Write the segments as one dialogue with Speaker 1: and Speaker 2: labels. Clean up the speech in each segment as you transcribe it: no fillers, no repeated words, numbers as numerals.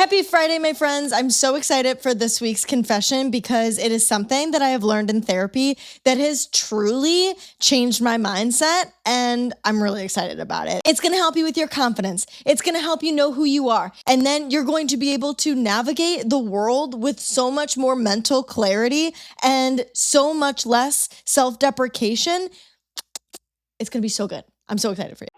Speaker 1: Happy Friday, my friends. I'm so excited for this week's confession because it is something that I have learned in therapy that has truly changed my mindset, and I'm really excited about it. It's going to help you with your confidence. It's going to help you know who you are, and then you're going to be able to navigate the world with so much more mental clarity and so much less self-deprecation. It's going to be so good. I'm so excited for you.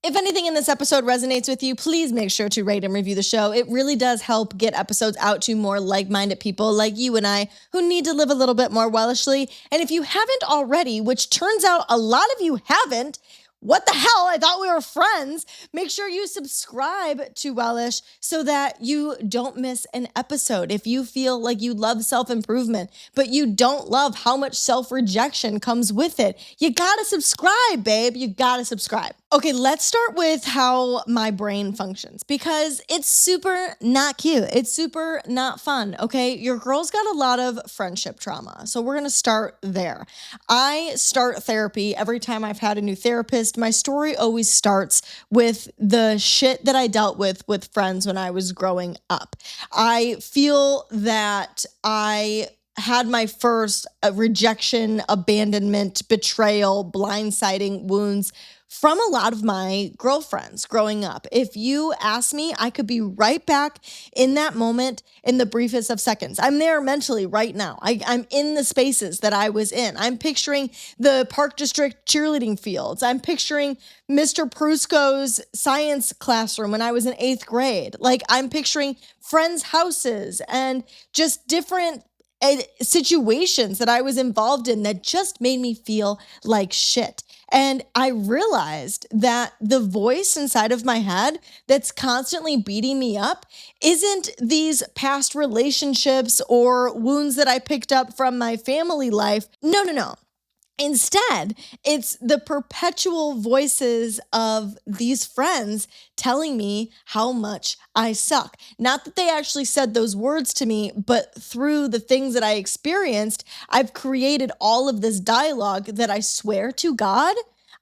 Speaker 1: If anything in this episode resonates with you, please make sure to rate and review the show. It really does help get episodes out to more like-minded people like you and I who need to live a little bit more Wellishly. And if you haven't already, which turns out a lot of you haven't, what the hell? I thought we were friends. Make sure you subscribe to Wellish so that you don't miss an episode. If you feel like you love self-improvement, but you don't love how much self-rejection comes with it, you gotta subscribe, babe. You gotta subscribe. Okay, let's start with how my brain functions because it's super not cute. It's super not fun, okay? Your girl's got a lot of friendship trauma, so we're gonna start there. I start therapy every time I've had a new therapist. My story always starts with the shit that I dealt with friends when I was growing up. I feel that I had my first rejection, abandonment, betrayal, blindsiding wounds from a lot of my girlfriends growing up. If you ask me, I could be right back in that moment in the briefest of seconds. I'm there mentally right now. I'm in the spaces that I was in. I'm picturing the Park District cheerleading fields. I'm picturing Mr. Prusko's science classroom when I was in 8th grade. Like, I'm picturing friends' houses and just different situations that I was involved in that just made me feel like shit. And I realized that the voice inside of my head that's constantly beating me up isn't these past relationships or wounds that I picked up from my family life. No. Instead, it's the perpetual voices of these friends telling me how much I suck. Not that they actually said those words to me, but through the things that I experienced, I've created all of this dialogue that I swear to God,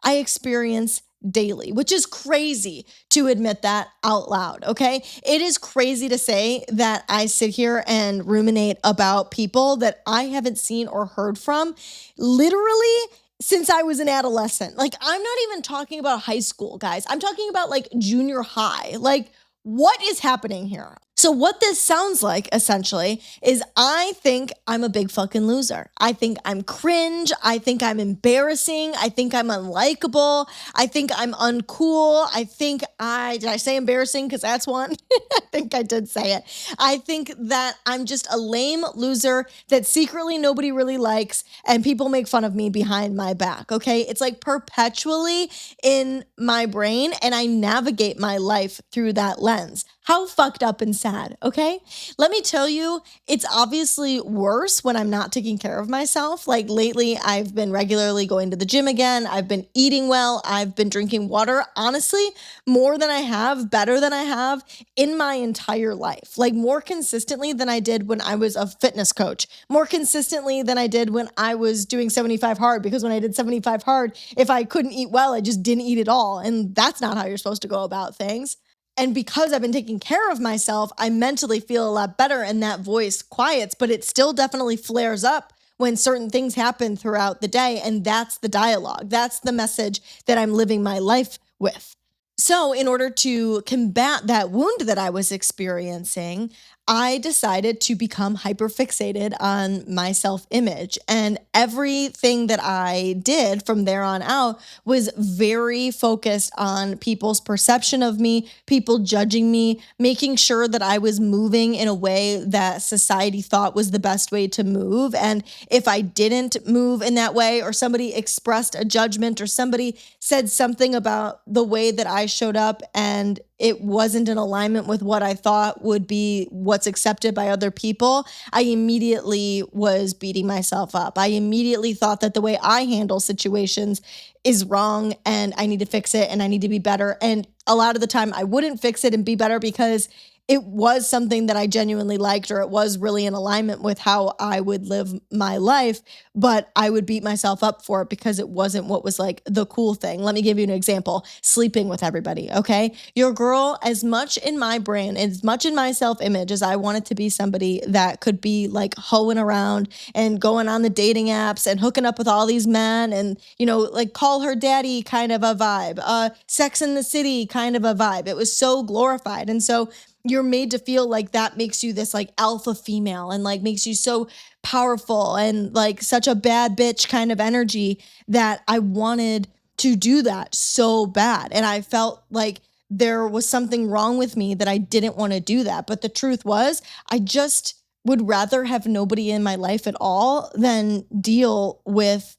Speaker 1: I experience daily, which is crazy to admit that out loud, okay? It is crazy to say that I sit here and ruminate about people that I haven't seen or heard from literally since I was an adolescent. Like, I'm not even talking about high school, guys. I'm talking about like junior high. Like, what is happening here? So what this sounds like, essentially, is I think I'm a big fucking loser. I think I'm cringe. I think I'm embarrassing. I think I'm unlikable. I think I'm uncool. Did I say embarrassing? Because that's one. I think I did say it. I think that I'm just a lame loser that secretly nobody really likes and people make fun of me behind my back, okay? It's like perpetually in my brain and I navigate my life through that lens. How fucked up and sad, okay? Let me tell you, it's obviously worse when I'm not taking care of myself. Like lately, I've been regularly going to the gym again. I've been eating well. I've been drinking water, honestly, more than I have, better than I have in my entire life. Like more consistently than I did when I was a fitness coach, more consistently than I did when I was doing 75 hard, because when I did 75 hard, if I couldn't eat well, I just didn't eat at all. And that's not how you're supposed to go about things. And because I've been taking care of myself, I mentally feel a lot better and that voice quiets, but it still definitely flares up when certain things happen throughout the day. And that's the dialogue. That's the message that I'm living my life with. So in order to combat that wound that I was experiencing, I decided to become hyperfixated on my self-image. And everything that I did from there on out was very focused on people's perception of me, people judging me, making sure that I was moving in a way that society thought was the best way to move. And if I didn't move in that way, or somebody expressed a judgment, or somebody said something about the way that I showed up and it wasn't in alignment with what I thought would be what's accepted by other people, I immediately was beating myself up. I immediately thought that the way I handle situations is wrong and I need to fix it and I need to be better. And a lot of the time I wouldn't fix it and be better because it was something that I genuinely liked, or it was really in alignment with how I would live my life, but I would beat myself up for it because it wasn't what was like the cool thing. Let me give you an example. Sleeping with everybody, okay? Your girl, as much in my brain, as much in my self-image as I wanted to be somebody that could be like hoeing around and going on the dating apps and hooking up with all these men and, like call her daddy kind of a vibe, Sex in the City kind of a vibe. It was so glorified. And so you're made to feel like that makes you this like alpha female and like makes you so powerful and like such a bad bitch kind of energy that I wanted to do that so bad. And I felt like there was something wrong with me that I didn't want to do that. But the truth was, I just would rather have nobody in my life at all than deal with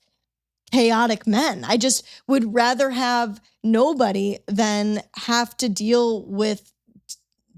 Speaker 1: chaotic men. I just would rather have nobody than have to deal with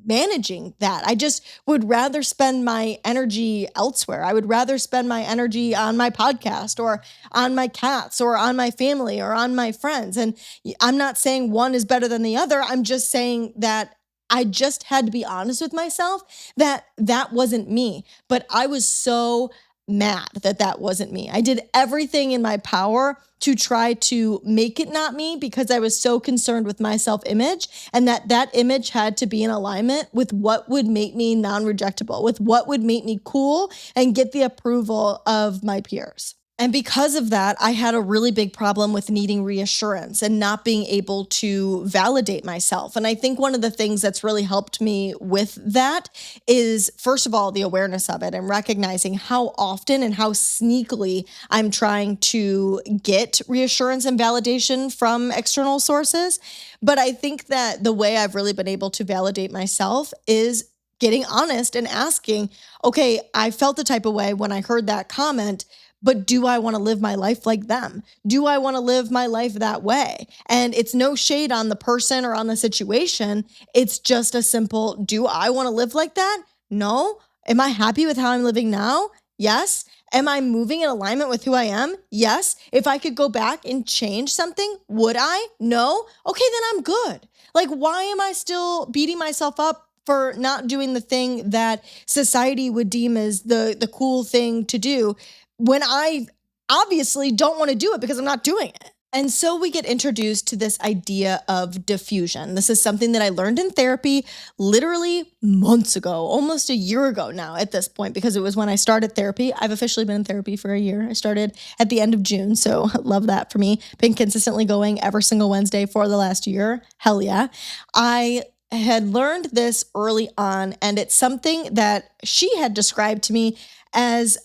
Speaker 1: managing that. I just would rather spend my energy elsewhere. I would rather spend my energy on my podcast or on my cats or on my family or on my friends. And I'm not saying one is better than the other. I'm just saying that I just had to be honest with myself that that wasn't me. But I was so mad that that wasn't me. I did everything in my power to try to make it not me because I was so concerned with my self-image, and that image had to be in alignment with what would make me non-rejectable, with what would make me cool and get the approval of my peers. And because of that, I had a really big problem with needing reassurance and not being able to validate myself. And I think one of the things that's really helped me with that is, first of all, the awareness of it and recognizing how often and how sneakily I'm trying to get reassurance and validation from external sources. But I think that the way I've really been able to validate myself is getting honest and asking, okay, I felt the type of way when I heard that comment, but do I want to live my life like them? Do I want to live my life that way? And it's no shade on the person or on the situation. It's just a simple, do I want to live like that? No. Am I happy with how I'm living now? Yes. Am I moving in alignment with who I am? Yes. If I could go back and change something, would I? No. Okay, then I'm good. Like, why am I still beating myself up for not doing the thing that society would deem as the cool thing to do when I obviously don't want to do it because I'm not doing it? And so we get introduced to this idea of diffusion. This is something that I learned in therapy literally months ago, almost a year ago now at this point, because it was when I started therapy. I've officially been in therapy for a year. I started at the end of June, so love that for me. Been consistently going every single Wednesday for the last year. Hell yeah. I had learned this early on, and it's something that she had described to me as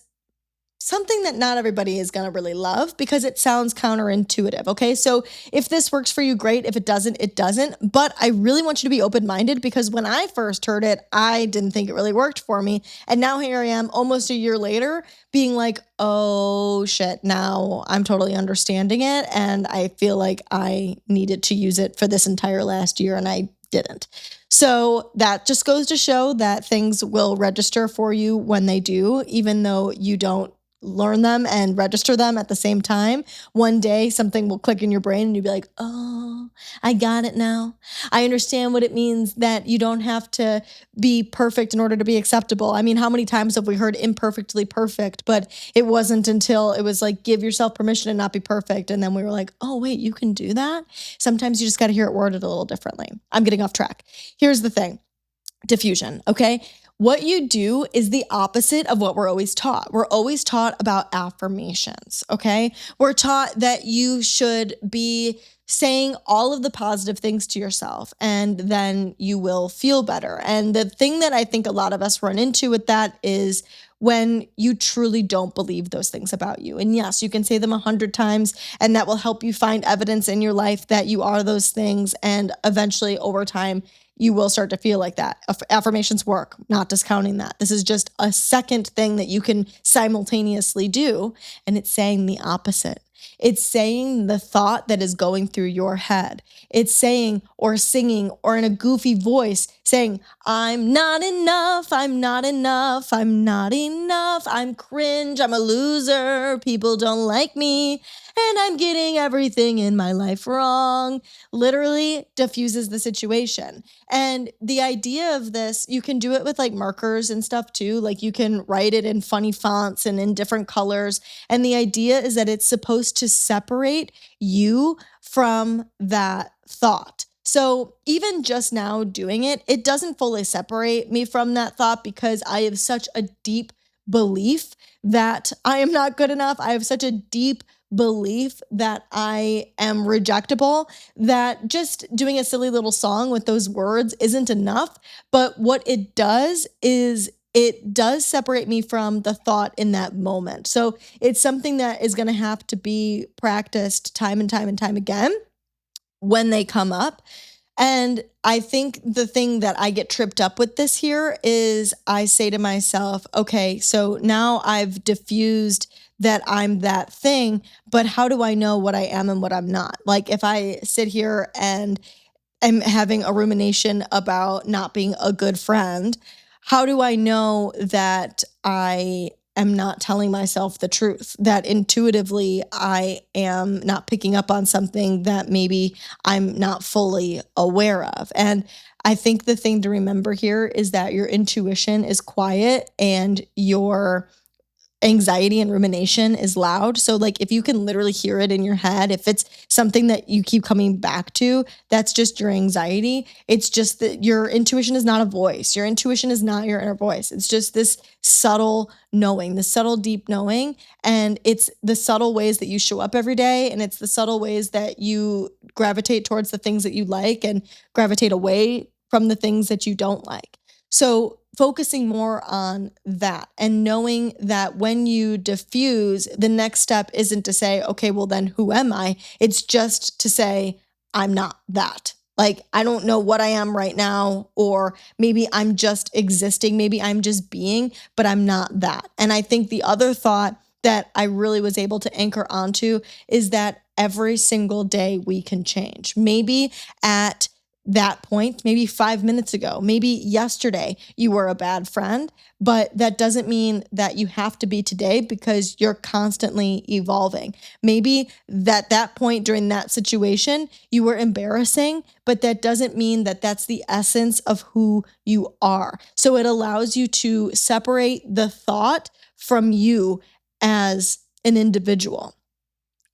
Speaker 1: something that not everybody is going to really love because it sounds counterintuitive. Okay. So if this works for you, great. If it doesn't, it doesn't. But I really want you to be open-minded because when I first heard it, I didn't think it really worked for me. And now here I am almost a year later being like, oh shit, now I'm totally understanding it. And I feel like I needed to use it for this entire last year and I didn't. So that just goes to show that things will register for you when they do, even though you don't learn them and register them at the same time. One day something will click in your brain and you'll be like, oh, I got it now. I understand what it means that you don't have to be perfect in order to be acceptable. I mean, how many times have we heard imperfectly perfect, but it wasn't until it was like, give yourself permission to not be perfect. And then we were like, oh, wait, you can do that? Sometimes you just got to hear it worded a little differently. I'm getting off track. Here's the thing. Diffusion, okay? What you do is the opposite of what we're always taught. We're always taught about affirmations, okay? We're taught that you should be saying all of the positive things to yourself and then you will feel better. And the thing that I think a lot of us run into with that is when you truly don't believe those things about you. And yes, you can say them 100 times and that will help you find evidence in your life that you are those things. And eventually over time, you will start to feel like that. Affirmations work, not discounting that. This is just a second thing that you can simultaneously do. And it's saying the opposite. It's saying the thought that is going through your head. It's saying or singing or in a goofy voice saying, I'm not enough, I'm not enough, I'm not enough, I'm cringe, I'm a loser, people don't like me, and I'm getting everything in my life wrong. Literally diffuses the situation. And the idea of this, you can do it with like markers and stuff too. Like you can write it in funny fonts and in different colors. And the idea is that it's supposed to separate you from that thought. So even just now doing it, it doesn't fully separate me from that thought because I have such a deep belief that I am not good enough. I have such a deep belief that I am rejectable that just doing a silly little song with those words isn't enough. But what it does is it does separate me from the thought in that moment. So it's something that is going to have to be practiced time and time and time again when they come up. And I think the thing that I get tripped up with this here is I say to myself, okay, so now I've diffused that I'm that thing, but how do I know what I am and what I'm not? Like if I sit here and am having a rumination about not being a good friend, how do I know that I am not telling myself the truth, that intuitively I am not picking up on something that maybe I'm not fully aware of? And I think the thing to remember here is that your intuition is quiet and your anxiety and rumination is loud. So like if you can literally hear it in your head, if it's something that you keep coming back to, that's just your anxiety. It's just that your intuition is not a voice. Your intuition is not your inner voice. It's just this subtle knowing, the subtle deep knowing. And it's the subtle ways that you show up every day. And it's the subtle ways that you gravitate towards the things that you like and gravitate away from the things that you don't like. So focusing more on that and knowing that when you diffuse, the next step isn't to say, okay, well then who am I? It's just to say, I'm not that. Like, I don't know what I am right now, or maybe I'm just existing. Maybe I'm just being, but I'm not that. And I think the other thought that I really was able to anchor onto is that every single day we can change. Maybe at that point, maybe 5 minutes ago, maybe yesterday, you were a bad friend, but that doesn't mean that you have to be today because you're constantly evolving. Maybe that point during that situation, you were embarrassing, but that doesn't mean that that's the essence of who you are. So it allows you to separate the thought from you as an individual.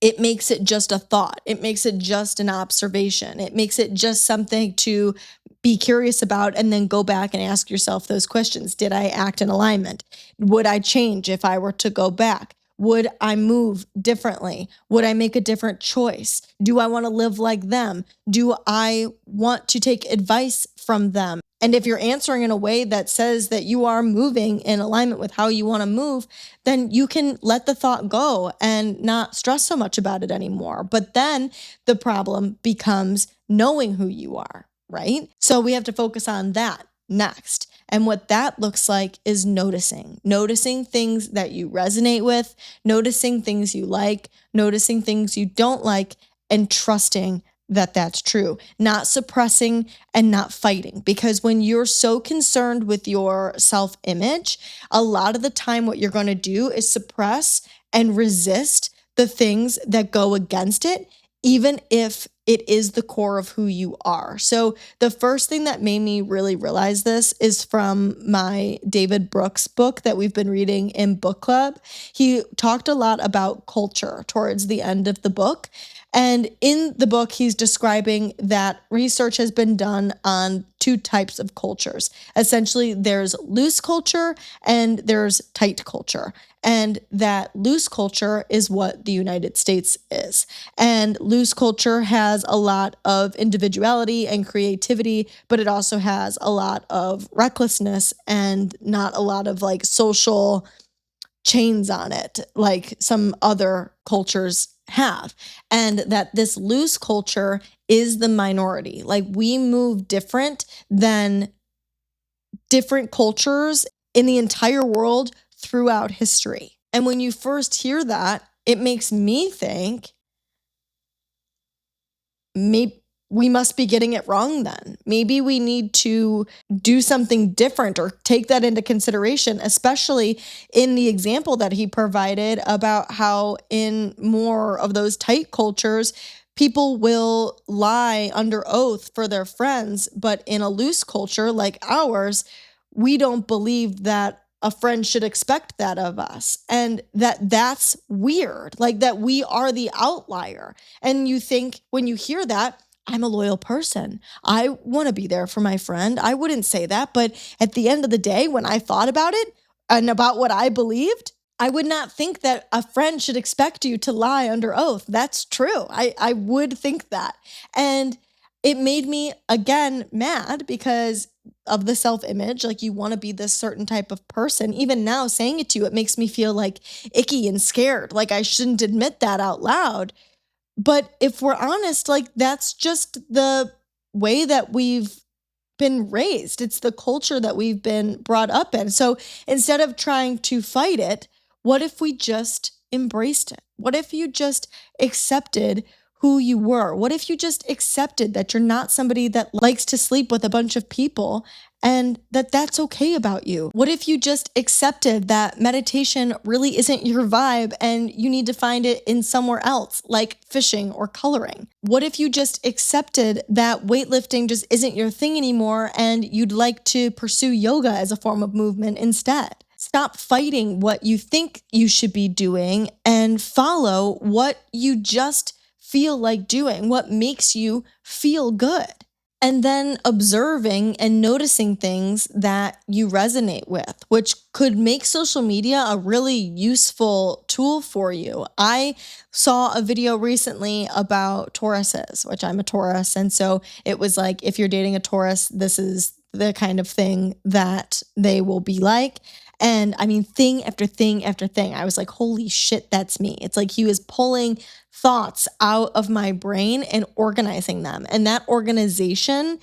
Speaker 1: It makes it just a thought. It makes it just an observation. It makes it just something to be curious about and then go back and ask yourself those questions. Did I act in alignment? Would I change if I were to go back? Would I move differently? Would I make a different choice? Do I want to live like them? Do I want to take advice from them? And if you're answering in a way that says that you are moving in alignment with how you want to move, then you can let the thought go and not stress so much about it anymore. But then the problem becomes knowing who you are, right? So we have to focus on that next. And what that looks like is noticing things that you resonate with, noticing things you like, noticing things you don't like, and trusting that that's true, not suppressing and not fighting. Because when you're so concerned with your self-image, a lot of the time what you're going to do is suppress and resist the things that go against it, even if it is the core of who you are. So the first thing that made me really realize this is from my David Brooks book that we've been reading in book club. He talked a lot about culture towards the end of the book. And in the book, he's describing that research has been done on two types of cultures. Essentially, there's loose culture and there's tight culture. And that loose culture is what the United States is. And loose culture has a lot of individuality and creativity, but it also has a lot of recklessness and not a lot of like social chains on it, like some other cultures have. And that this loose culture is the minority. Like we move different than different cultures in the entire world throughout history. And when you first hear that, it makes me think maybe we must be getting it wrong then. Maybe we need to do something different or take that into consideration, especially in the example that he provided about how in more of those tight cultures, people will lie under oath for their friends, but in a loose culture like ours, we don't believe that a friend should expect that of us, and that's weird, like that we are the outlier. And you think when you hear that, I'm a loyal person, I want to be there for my friend, I wouldn't say that. But at the end of the day, when I thought about it and about what I believed, I would not think that a friend should expect you to lie under oath. That's true. I would think that. And it made me again mad because of the self-image. Like, you want to be this certain type of person. Even now saying it to you, it makes me feel like icky and scared. Like I shouldn't admit that out loud. But if we're honest, like that's just the way that we've been raised. It's the culture that we've been brought up in. So instead of trying to fight it, what if we just embraced it? What if you just accepted who you were? What if you just accepted that you're not somebody that likes to sleep with a bunch of people and that that's okay about you? What if you just accepted that meditation really isn't your vibe and you need to find it in somewhere else, like fishing or coloring? What if you just accepted that weightlifting just isn't your thing anymore and you'd like to pursue yoga as a form of movement instead? Stop fighting what you think you should be doing and follow what you just feel like doing, what makes you feel good. And then observing and noticing things that you resonate with, which could make social media a really useful tool for you. I saw a video recently about Tauruses, which I'm a Taurus. And so it was like, if you're dating a Taurus, this is the kind of thing that they will be like. And I mean, thing after thing after thing, I was like, holy shit, that's me. It's like he was pulling thoughts out of my brain and organizing them. And that organization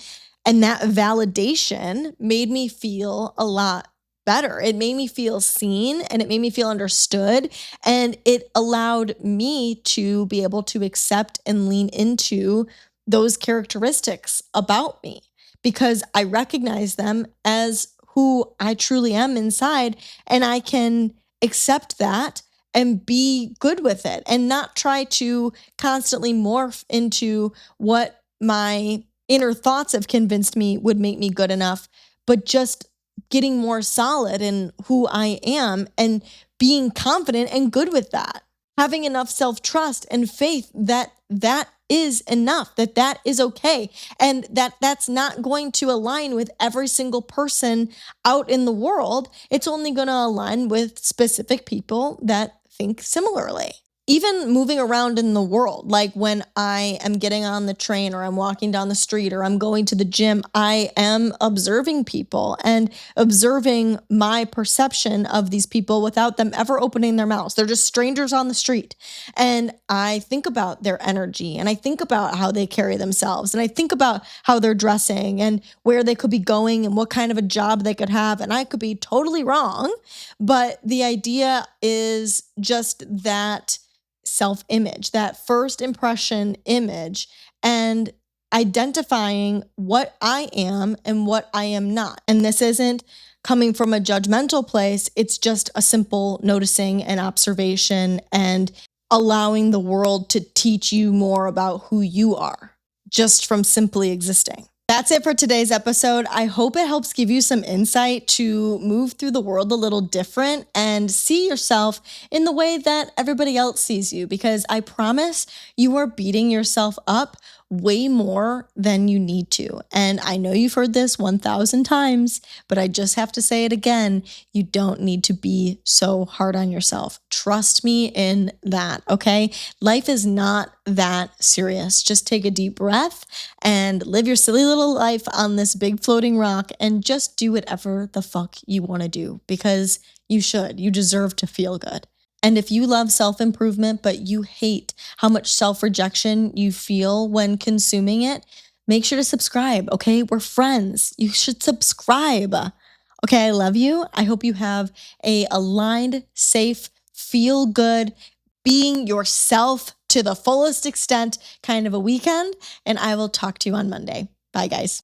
Speaker 1: and that validation made me feel a lot better. It made me feel seen and it made me feel understood. And it allowed me to be able to accept and lean into those characteristics about me because I recognize them as who I truly am inside. And I can accept that and be good with it and not try to constantly morph into what my inner thoughts have convinced me would make me good enough, but just getting more solid in who I am and being confident and good with that. Having enough self-trust and faith that that is enough, that that is okay, and that that's not going to align with every single person out in the world. It's only going to align with specific people that think similarly. Even moving around in the world, like when I am getting on the train or I'm walking down the street or I'm going to the gym, I am observing people and observing my perception of these people without them ever opening their mouths. They're just strangers on the street. And I think about their energy and I think about how they carry themselves and I think about how they're dressing and where they could be going and what kind of a job they could have. And I could be totally wrong, but the idea is just that self-image, that first impression image, and identifying what I am and what I am not. And this isn't coming from a judgmental place. It's just a simple noticing and observation and allowing the world to teach you more about who you are just from simply existing. That's it for today's episode. I hope it helps give you some insight to move through the world a little different and see yourself in the way that everybody else sees you, because I promise you are beating yourself up way more than you need to. And I know you've heard this 1,000 times, but I just have to say it again. You don't need to be so hard on yourself. Trust me in that, okay? Life is not that serious. Just take a deep breath and live your silly little life on this big floating rock and just do whatever the fuck you want to do, because you should. You deserve to feel good. And if you love self-improvement, but you hate how much self-rejection you feel when consuming it, make sure to subscribe, okay? We're friends. You should subscribe. Okay, I love you. I hope you have a aligned, safe, feel good, being yourself to the fullest extent kind of a weekend. And I will talk to you on Monday. Bye, guys.